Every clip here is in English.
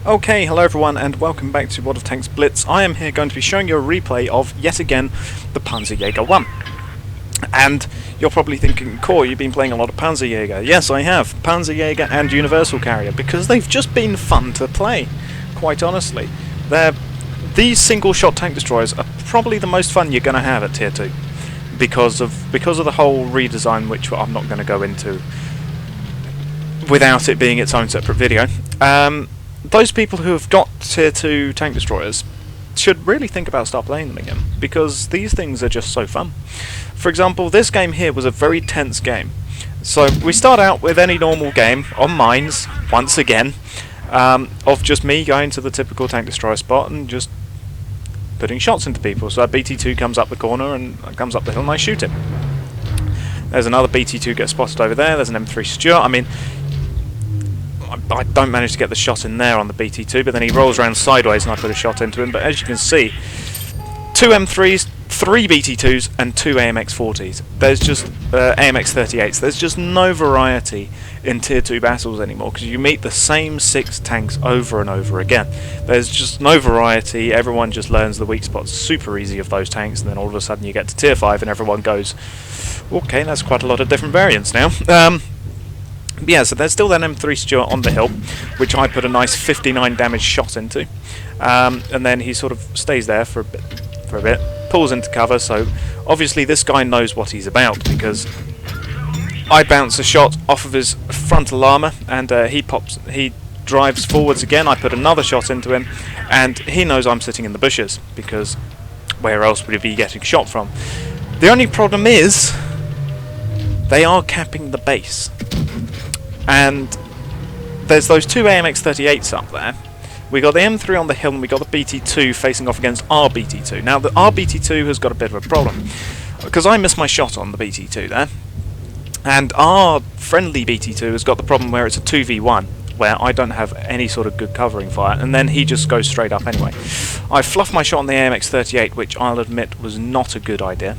Okay, hello everyone and welcome back to World of Tanks Blitz. I am here going to be showing you a replay of, yet again, the Panzerjäger 1. And you're probably thinking, Core, you've been playing a lot of Panzerjäger. Yes, I have. Panzerjäger and Universal Carrier, because they've just been fun to play, quite honestly. These single-shot tank destroyers are probably the most fun you're going to have at Tier 2. Because of the whole redesign, which I'm not going to go into without it being its own separate video. Those people who have got Tier 2 tank destroyers should really think about start playing them again, because these things are just so fun. For example, this game here was a very tense game. So we start out with any normal game on mines, once again, of just me going to the typical tank destroyer spot and just putting shots into people. So that BT2 comes up the corner and comes up the hill and I shoot him. There's another BT2 gets spotted over there, there's an M3 Stuart. I mean, I don't manage to get the shot in there on the BT2, but then he rolls around sideways and I put a shot into him. But as you can see, 2 M3s, 3 BT2s and 2 AMX-40s. There's just AMX-38s. There's just no variety in Tier 2 battles anymore, because you meet the same 6 tanks over and over again. There's just no variety. Everyone just learns the weak spots super easy of those tanks, and then all of a sudden you get to Tier 5 and everyone goes, okay, that's quite a lot of different variants now. Yeah, so there's still that M3 Stuart on the hill, which I put a nice 59 damage shot into, and then he sort of stays there for a bit, pulls into cover. So obviously this guy knows what he's about, because I bounce a shot off of his frontal armour, and he drives forwards again. I put another shot into him, and he knows I'm sitting in the bushes, because where else would he be getting shot from? The only problem is they are capping the base. And there's those 2 AMX-38s up there. We got the M3 on the hill and we got the BT2 facing off against our BT2. Now the our BT2 has got a bit of a problem, because I missed my shot on the BT2 there, and our friendly BT2 has got the problem where it's a 2v1, where I don't have any sort of good covering fire, and then he just goes straight up anyway. I fluffed my shot on the AMX-38, which I'll admit was not a good idea.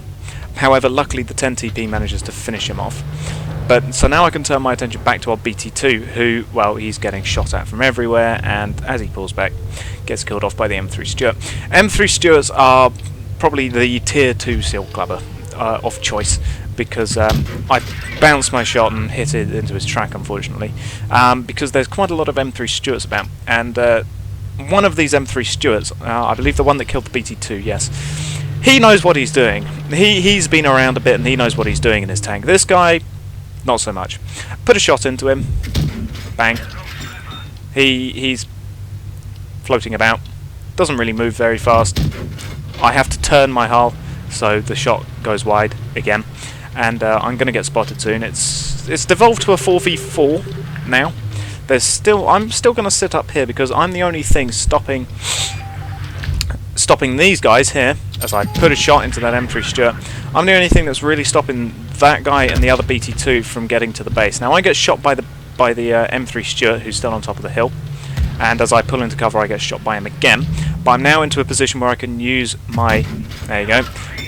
However, luckily the 10 TP manages to finish him off. But so now I can turn my attention back to our BT2, who, well, he's getting shot at from everywhere, and as he pulls back, gets killed off by the M3 Stuart. M3 Stuarts are probably the Tier 2 seal clubber of choice, because I bounced my shot and hit it into his track, unfortunately, because there's quite a lot of M3 Stuarts about, and one of these M3 Stuarts, I believe the one that killed the BT2, yes, he knows what he's doing. He's been around a bit and he knows what he's doing in his tank. This guy, not so much. Put a shot into him. Bang. He's floating about. Doesn't really move very fast. I have to turn my hull, so the shot goes wide again. And I'm going to get spotted soon. It's devolved to a 4v4 now. I'm still going to sit up here, because I'm the only thing stopping these guys here, as I put a shot into that M3 Stuart. I'm the only thing that's really stopping that guy and the other BT2 from getting to the base. Now I get shot by the M3 Stuart, who's still on top of the hill, and as I pull into cover I get shot by him again. But I'm now into a position where I can use my, there you go,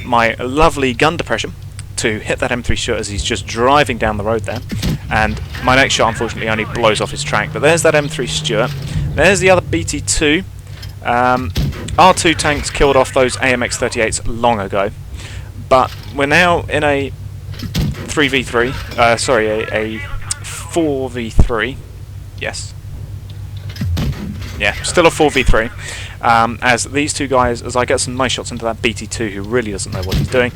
my lovely gun depression to hit that M3 Stuart as he's just driving down the road there. And my next shot unfortunately only blows off his track. But there's that M3 Stuart. There's the other BT2. Our 2 tanks killed off those AMX-38s long ago, but we're now in a 3v3, sorry, a 4v3, yes, yeah, still a 4v3, as these 2 guys, as I get some nice shots into that BT2 who really doesn't know what he's doing,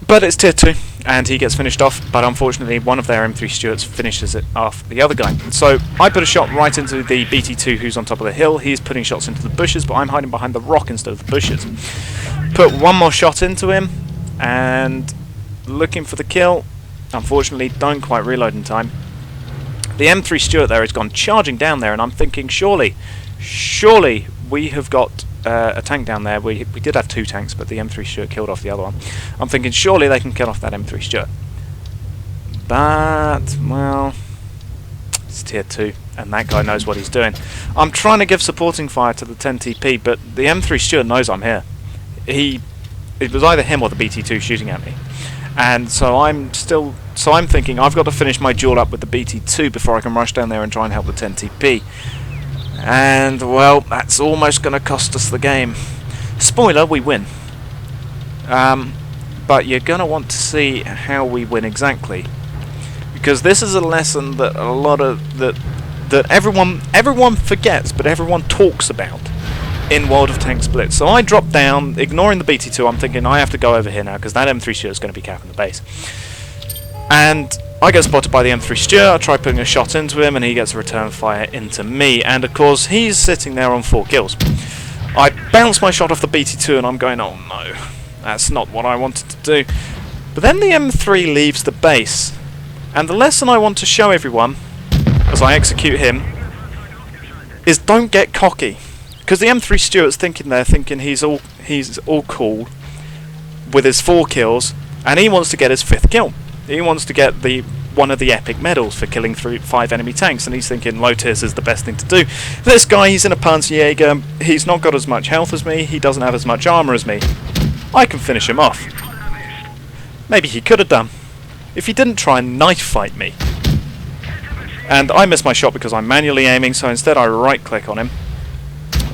but it's Tier 2, and he gets finished off, but unfortunately one of their M3 Stuarts finishes it off the other guy. So I put a shot right into the BT2 who's on top of the hill. He's putting shots into the bushes, but I'm hiding behind the rock instead of the bushes. Put one more shot into him, and looking for the kill. Unfortunately, don't quite reload in time. The M3 Stuart there has gone charging down there, and I'm thinking, surely we have got a tank down there. We did have 2 tanks, but the M3 Stuart killed off the other one. I'm thinking surely they can kill off that M3 Stuart. But, well, it's Tier 2, and that guy knows what he's doing. I'm trying to give supporting fire to the 10 TP, but the M3 Stuart knows I'm here. It was either him or the BT2 shooting at me. And so I'm thinking I've got to finish my duel up with the BT2 before I can rush down there and try and help the 10 TP. And, well, that's almost going to cost us the game. Spoiler, we win. But you're going to want to see how we win exactly. Because this is a lesson that a lot of... that everyone forgets, but everyone talks about in World of Tanks Blitz. So I drop down, ignoring the BT2, I'm thinking I have to go over here now, because that M3 Stuart is going to be capping the base. And I get spotted by the M3 Stuart, I try putting a shot into him, and he gets a return fire into me, and of course he's sitting there on 4 kills. I bounce my shot off the BT2 and I'm going, oh no, that's not what I wanted to do. But then the M3 leaves the base, and the lesson I want to show everyone as I execute him is don't get cocky. Because the M3 Stuart's thinking he's all cool with his 4 kills, and he wants to get his 5th kill. He wants to get one of the epic medals for killing 5 enemy tanks, and he's thinking low tiers is the best thing to do. This guy, he's in a Panzerjäger, he's not got as much health as me, he doesn't have as much armour as me. I can finish him off. Maybe he could have done, if he didn't try and knife fight me. And I missed my shot because I'm manually aiming, so instead I right click on him.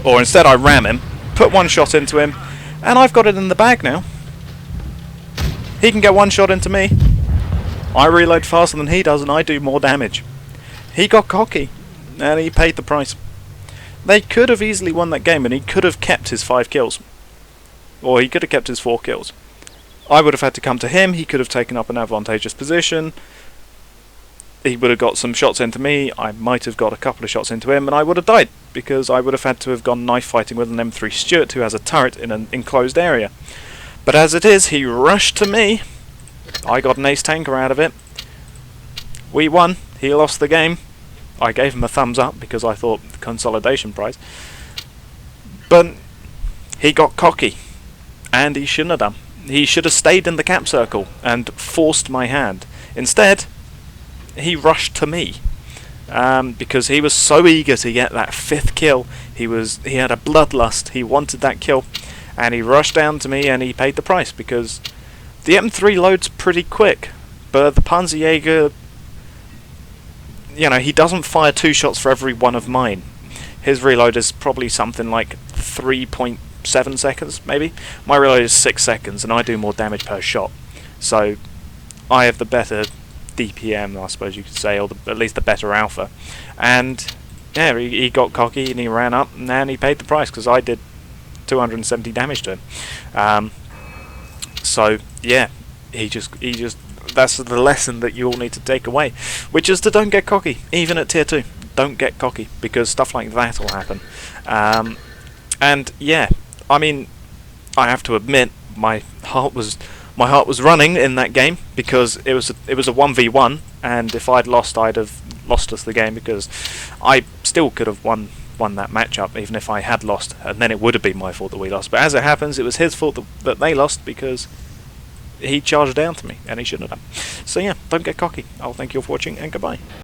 Or instead I ram him, put 1 shot into him, and I've got it in the bag now. He can get 1 shot into me. I reload faster than he does and I do more damage. He got cocky and he paid the price. They could have easily won that game and he could have kept his 5 kills. Or he could have kept his 4 kills. I would have had to come to him, he could have taken up an advantageous position. He would have got some shots into me, I might have got a couple of shots into him, and I would have died, because I would have had to have gone knife fighting with an M3 Stuart who has a turret in an enclosed area. But as it is, he rushed to me. I got an ace tanker out of it. We won. He lost the game. I gave him a thumbs up because I thought the consolidation prize. But he got cocky. And he shouldn't have done. He should have stayed in the cap circle and forced my hand. Instead, he rushed to me. Because he was so eager to get that 5th kill. He had a bloodlust. He wanted that kill. And he rushed down to me and he paid the price because the M3 loads pretty quick, but the Panzerjäger, he doesn't fire 2 shots for every one of mine. His reload is probably something like 3.7 seconds, maybe. My reload is 6 seconds, and I do more damage per shot. So, I have the better DPM, I suppose you could say, or at least the better alpha. And, yeah, he got cocky and he ran up, and he paid the price, because I did 270 damage to him. So yeah, he just that's the lesson that you all need to take away, which is to don't get cocky, even at tier 2. Don't get cocky, because stuff like that will happen. And yeah, I mean, I have to admit my heart was running in that game, because it was a 1v1, and if I'd lost, I'd have lost us the game, because I still could have won that matchup even if I had lost, and then it would have been my fault that we lost. But as it happens, it was his fault that they lost, because he charged down to me and he shouldn't have done. So yeah, don't get cocky. I'll thank you all for watching, and goodbye.